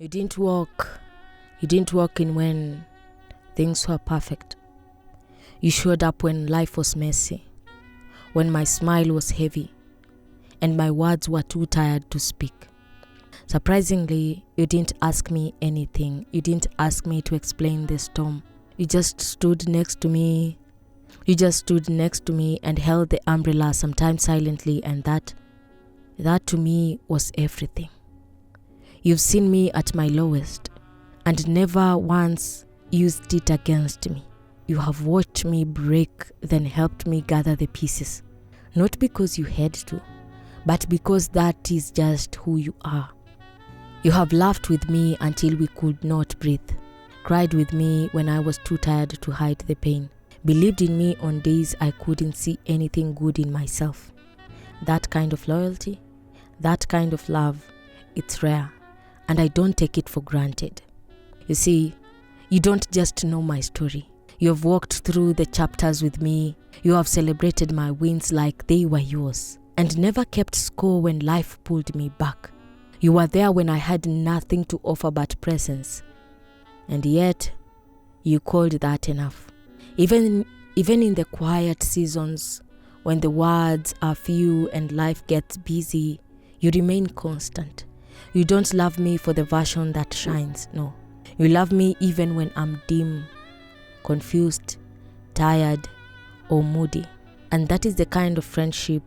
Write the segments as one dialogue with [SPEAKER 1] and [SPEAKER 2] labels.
[SPEAKER 1] You didn't walk in when things were perfect. You showed up when life was messy, when my smile was heavy, and my words were too tired to speak. Surprisingly, you didn't ask me anything. You didn't ask me to explain the storm. You just stood next to me. And held the umbrella, sometimes silently, and that to me was everything. You've seen me at my lowest and never once used it against me. You have watched me break, then helped me gather the pieces. Not because you had to, but because that is just who you are. You have laughed with me until we could not breathe, cried with me when I was too tired to hide the pain, believed in me on days I couldn't see anything good in myself. That kind of loyalty, that kind of love, it's rare, and I don't take it for granted. You see, you don't just know my story. You have walked through the chapters with me. You have celebrated my wins like they were yours, and never kept score when life pulled me back. You were there when I had nothing to offer but presence, and yet you called that enough. Even in the quiet seasons, when the words are few and life gets busy, you remain constant. You don't love me for the version that shines, no. You love me even when I'm dim, confused, tired, or moody. And that is the kind of friendship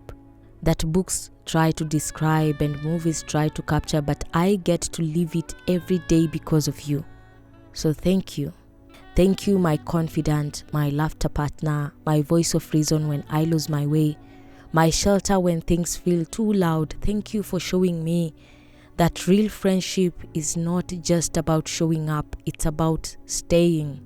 [SPEAKER 1] that books try to describe and movies try to capture, but I get to live it every day because of you. So thank you. Thank you, my confidant, my laughter partner, my voice of reason when I lose my way, my shelter when things feel too loud. Thank you for showing me that real friendship is not just about showing up, it's about staying.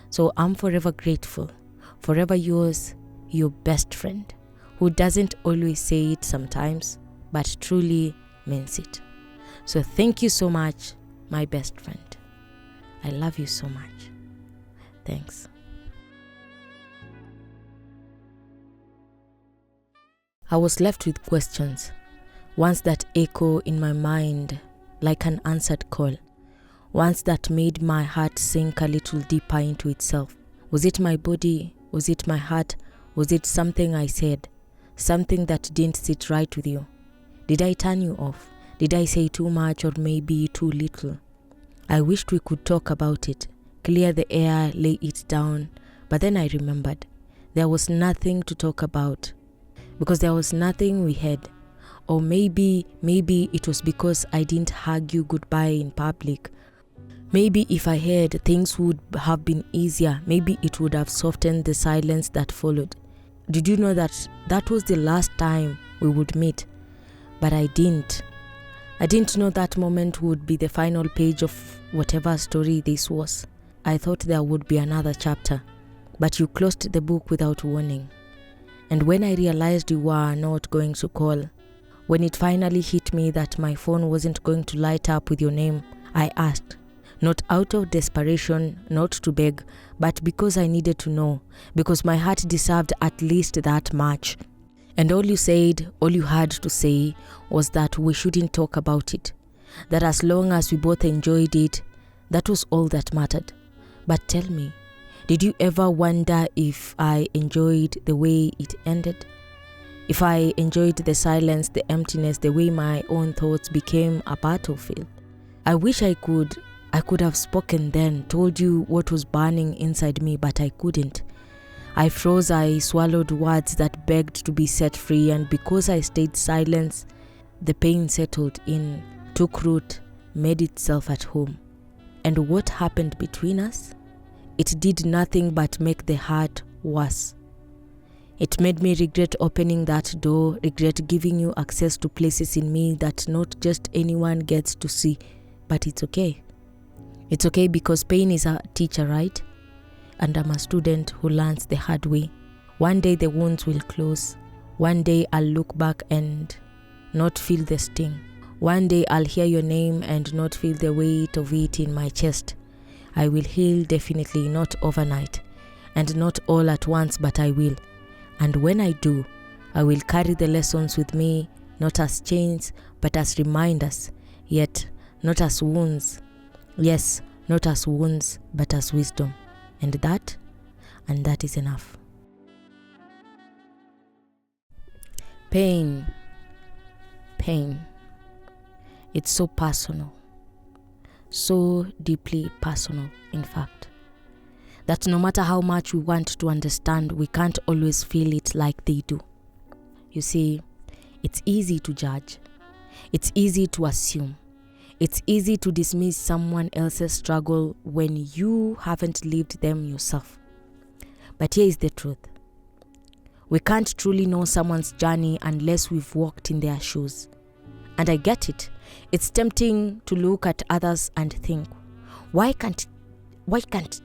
[SPEAKER 1] So I'm forever grateful, forever yours, your best friend, who doesn't always say it sometimes, but truly means it. So thank you so much, my best friend. I love you so much. Thanks. I was left with questions, ones that echo in my mind like an answered call, ones that made my heart sink a little deeper into itself. Was it my body? Was it my heart? Was it something I said? Something that didn't sit right with you? Did I turn you off? Did I say too much or maybe too little? I wished we could talk about it, clear the air, lay it down, but then I remembered there was nothing to talk about because there was nothing we had. Or maybe it was because I didn't hug you goodbye in public. Maybe if I had, things would have been easier. Maybe it would have softened the silence that followed. Did you know that was the last time we would meet? But I didn't. I didn't know that moment would be the final page of whatever story this was. I thought there would be another chapter, but you closed the book without warning. And when I realized you were not going to call, when it finally hit me that my phone wasn't going to light up with your name, I asked. Not out of desperation, not to beg, but because I needed to know, because my heart deserved at least that much. And all you had to say was that we shouldn't talk about it, that as long as we both enjoyed it, that was all that mattered. But tell me, did you ever wonder if I enjoyed the way it ended? If I enjoyed the silence, the emptiness, the way my own thoughts became a battlefield? I wish I could have spoken then, told you what was burning inside me, but I couldn't. I froze, I swallowed words that begged to be set free, and because I stayed silent, the pain settled in, took root, made itself at home. And what happened between us? It did nothing but make the hurt worse. It made me regret opening that door, regret giving you access to places in me that not just anyone gets to see. But it's okay. It's okay because pain is a teacher, right? And I'm a student who learns the hard way. One day the wounds will close. One day I'll look back and not feel the sting. One day I'll hear your name and not feel the weight of it in my chest. I will heal, definitely not overnight, and not all at once, but I will. And when I do, I will carry the lessons with me, not as chains, but as reminders, yet not as wounds. Yes, not as wounds, but as wisdom. And that is enough. Pain. It's so personal. So deeply personal, in fact, that no matter how much we want to understand, we can't always feel it like they do. You see, it's easy to judge. It's easy to assume. It's easy to dismiss someone else's struggle when you haven't lived them yourself. But here is the truth. We can't truly know someone's journey unless we've walked in their shoes. And I get it. It's tempting to look at others and think, why can't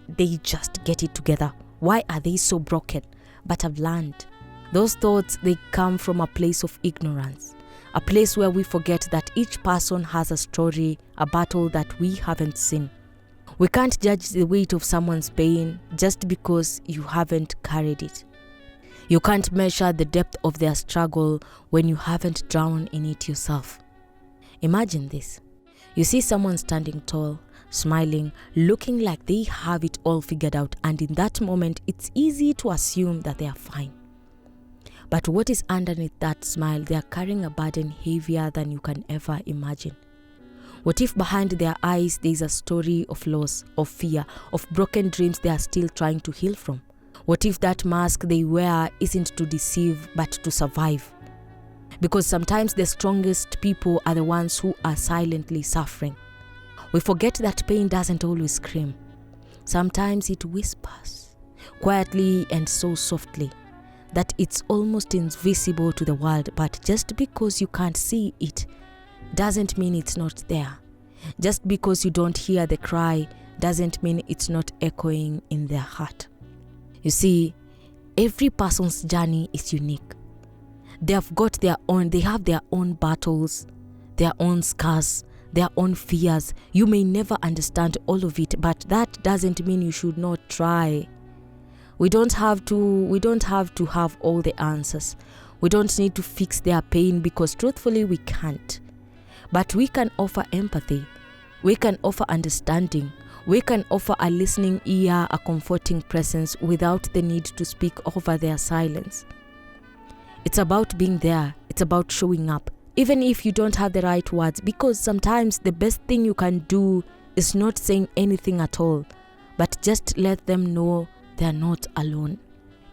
[SPEAKER 1] they just get it together? Why are they so broken? But I've learned. Those thoughts, they come from a place of ignorance. A place where we forget that each person has a story, a battle that we haven't seen. We can't judge the weight of someone's pain just because you haven't carried it. You can't measure the depth of their struggle when you haven't drowned in it yourself. Imagine this. You see someone standing tall, smiling, looking like they have it all figured out, and in that moment, it's easy to assume that they are fine. But what is underneath that smile? They are carrying a burden heavier than you can ever imagine. What if behind their eyes there is a story of loss, of fear, of broken dreams they are still trying to heal from? What if that mask they wear isn't to deceive but to survive? Because sometimes the strongest people are the ones who are silently suffering. We forget that pain doesn't always scream. Sometimes it whispers, quietly and so softly, that it's almost invisible to the world. But just because you can't see it doesn't mean it's not there. Just because you don't hear the cry doesn't mean it's not echoing in their heart. You see, every person's journey is unique. They have their own battles, their own scars, their own fears. You may never understand all of it, but that doesn't mean you should not try. We don't have to have all the answers. We don't need to fix their pain, because truthfully we can't. But we can offer empathy. We can offer understanding. We can offer a listening ear, a comforting presence without the need to speak over their silence. It's about being there. It's about showing up, even if you don't have the right words, because sometimes the best thing you can do is not saying anything at all, but just let them know they're not alone.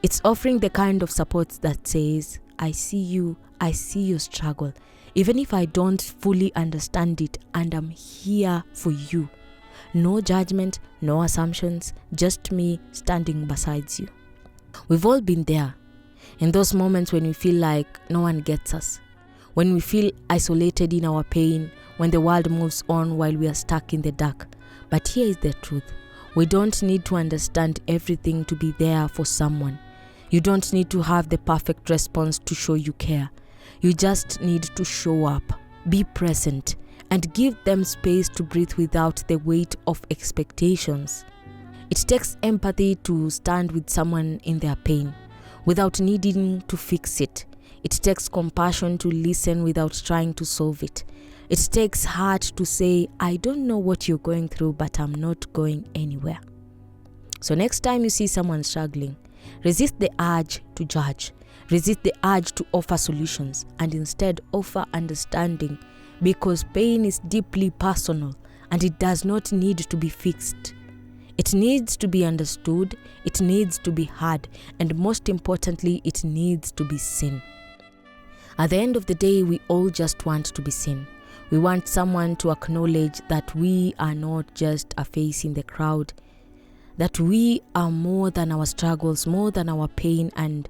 [SPEAKER 1] It's offering the kind of support that says, I see you, I see your struggle, even if I don't fully understand it, and I'm here for you. No judgment, no assumptions, just me standing beside you. We've all been there, in those moments when we feel like no one gets us, when we feel isolated in our pain, when the world moves on while we are stuck in the dark. But here is the truth. We don't need to understand everything to be there for someone. You don't need to have the perfect response to show you care. You just need to show up, be present, and give them space to breathe without the weight of expectations. It takes empathy to stand with someone in their pain without needing to fix it. It takes compassion to listen without trying to solve it. It takes heart to say, I don't know what you're going through, but I'm not going anywhere. So next time you see someone struggling, resist the urge to judge. Resist the urge to offer solutions, and instead offer understanding, because pain is deeply personal and it does not need to be fixed. It needs to be understood, it needs to be heard, and most importantly, it needs to be seen. At the end of the day, we all just want to be seen. We want someone to acknowledge that we are not just a face in the crowd, that we are more than our struggles, more than our pain, and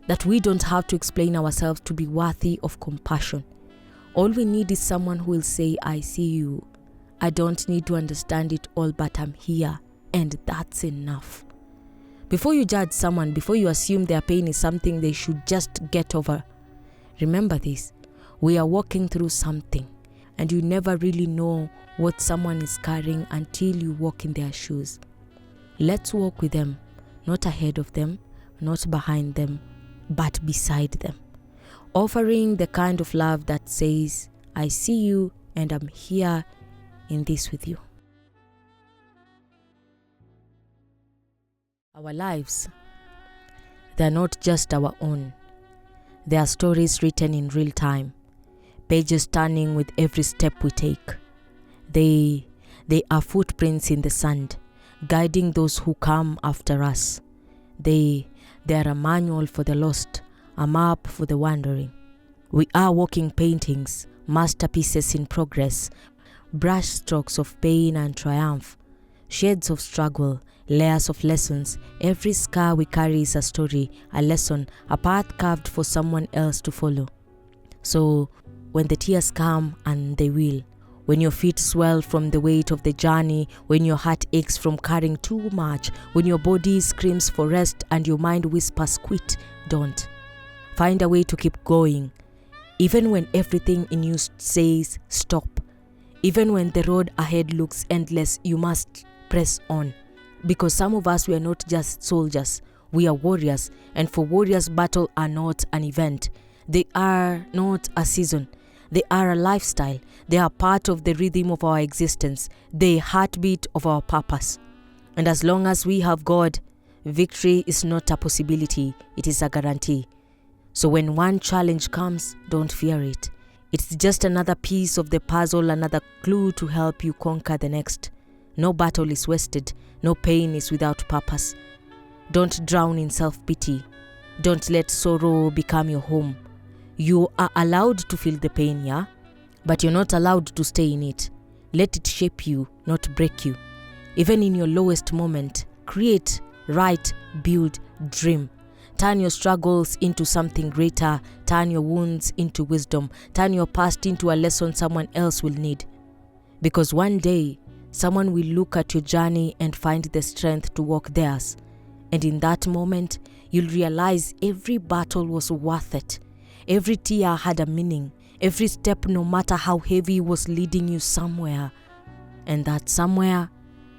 [SPEAKER 1] that we don't have to explain ourselves to be worthy of compassion. All we need is someone who will say, I see you. I don't need to understand it all, but I'm here, and that's enough. Before you judge someone, before you assume their pain is something they should just get over, remember this: we are walking through something, and you never really know what someone is carrying until you walk in their shoes. Let's walk with them, not ahead of them, not behind them, but beside them, offering the kind of love that says, I see you and I'm here, in this with you. Our lives, they are not just our own. They are stories written in real time, pages turning with every step we take. They are footprints in the sand, guiding those who come after us. They are a manual for the lost, a map for the wandering. We are walking paintings, masterpieces in progress, brush strokes of pain and triumph, shades of struggle, layers of lessons. Every scar we carry is a story, a lesson, a path carved for someone else to follow. So when the tears come, and they will, when your feet swell from the weight of the journey, when your heart aches from carrying too much, when your body screams for rest and your mind whispers quit, don't. Find a way to keep going. Even when everything in you says stop. Even when the road ahead looks endless, you must press on. Because some of us, we are not just soldiers, we are warriors. And for warriors, battle are not an event. They are not a season. They are a lifestyle. They are part of the rhythm of our existence, the heartbeat of our purpose. And as long as we have God, victory is not a possibility, it is a guarantee. So when one challenge comes, don't fear it. It's just another piece of the puzzle, another clue to help you conquer the next. No battle is wasted. No pain is without purpose. Don't drown in self-pity. Don't let sorrow become your home. You are allowed to feel the pain, yeah? But you're not allowed to stay in it. Let it shape you, not break you. Even in your lowest moment, create, write, build, dream. Turn your struggles into something greater. Turn your wounds into wisdom. Turn your past into a lesson someone else will need. Because one day, someone will look at your journey and find the strength to walk theirs. And in that moment, you'll realize every battle was worth it. Every tear had a meaning. Every step, no matter how heavy, was leading you somewhere. And that somewhere,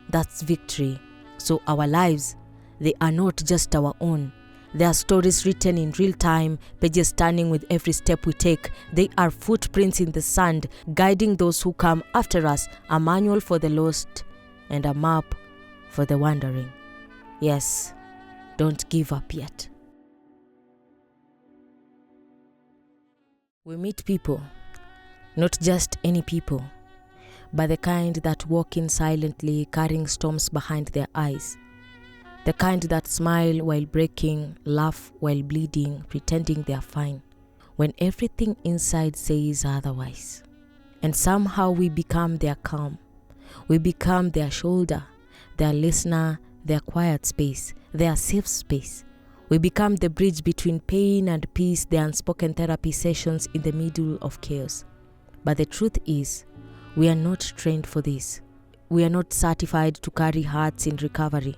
[SPEAKER 1] that's victory. So our lives, they are not just our own. They are stories written in real time, pages turning with every step we take. They are footprints in the sand, guiding those who come after us, a manual for the lost and a map for the wandering. Yes, don't give up yet. We meet people, not just any people, but the kind that walk in silently, carrying storms behind their eyes. The kind that smile while breaking, laugh while bleeding, pretending they are fine, when everything inside says otherwise. And somehow we become their calm. We become their shoulder, their listener, their quiet space, their safe space. We become the bridge between pain and peace, the unspoken therapy sessions in the middle of chaos. But the truth is, we are not trained for this. We are not certified to carry hearts in recovery.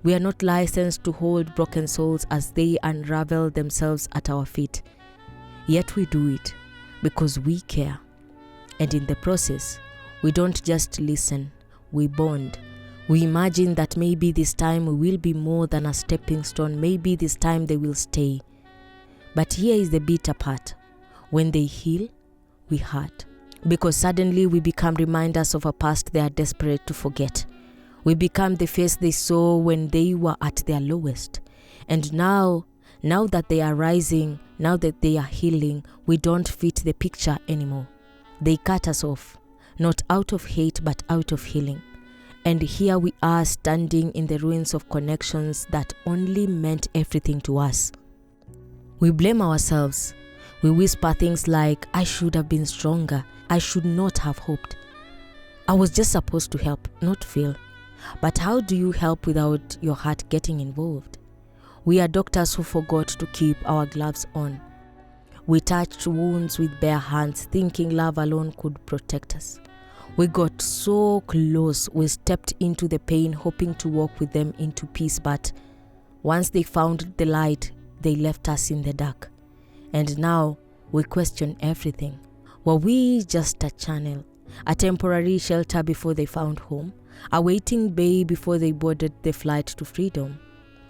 [SPEAKER 1] We are not licensed to hold broken souls as they unravel themselves at our feet. Yet we do it because we care. And in the process, we don't just listen, we bond. We imagine that maybe this time we will be more than a stepping stone. Maybe this time they will stay. But here is the bitter part. When they heal, we hurt. Because suddenly we become reminders of a past they are desperate to forget. We become the face they saw when they were at their lowest. And now that they are rising, now that they are healing, we don't fit the picture anymore. They cut us off, not out of hate, but out of healing. And here we are standing in the ruins of connections that only meant everything to us. We blame ourselves. We whisper things like, I should have been stronger. I should not have hoped. I was just supposed to help, not feel. But how do you help without your heart getting involved? We are doctors who forgot to keep our gloves on. We touched wounds with bare hands, thinking love alone could protect us. We got so close, we stepped into the pain, hoping to walk with them into peace. But once they found the light, they left us in the dark. And now we question everything. Were we just a channel, a temporary shelter before they found home? A waiting bay before they boarded the flight to freedom?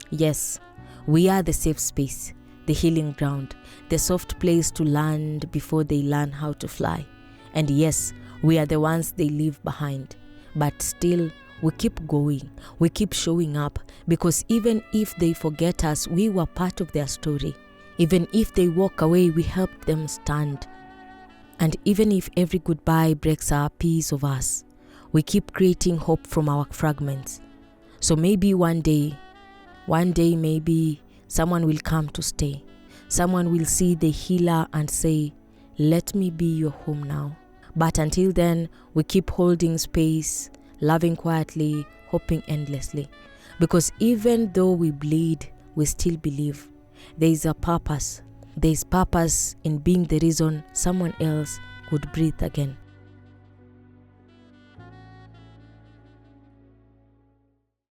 [SPEAKER 1] Yes, we are the safe space, the healing ground, the soft place to land before they learn how to fly. And yes, We are the ones they leave behind. But still, we keep going. We keep showing up, because even if they forget us, we were part of their story. Even if they walk away, we helped them stand. And even if every goodbye breaks our piece of us, we keep creating hope from our fragments. So maybe one day maybe someone will come to stay. Someone will see the healer and say, "Let me be your home now." But until then, we keep holding space, loving quietly, hoping endlessly. Because even though we bleed, we still believe. There is a purpose. There is purpose in being the reason someone else could breathe again.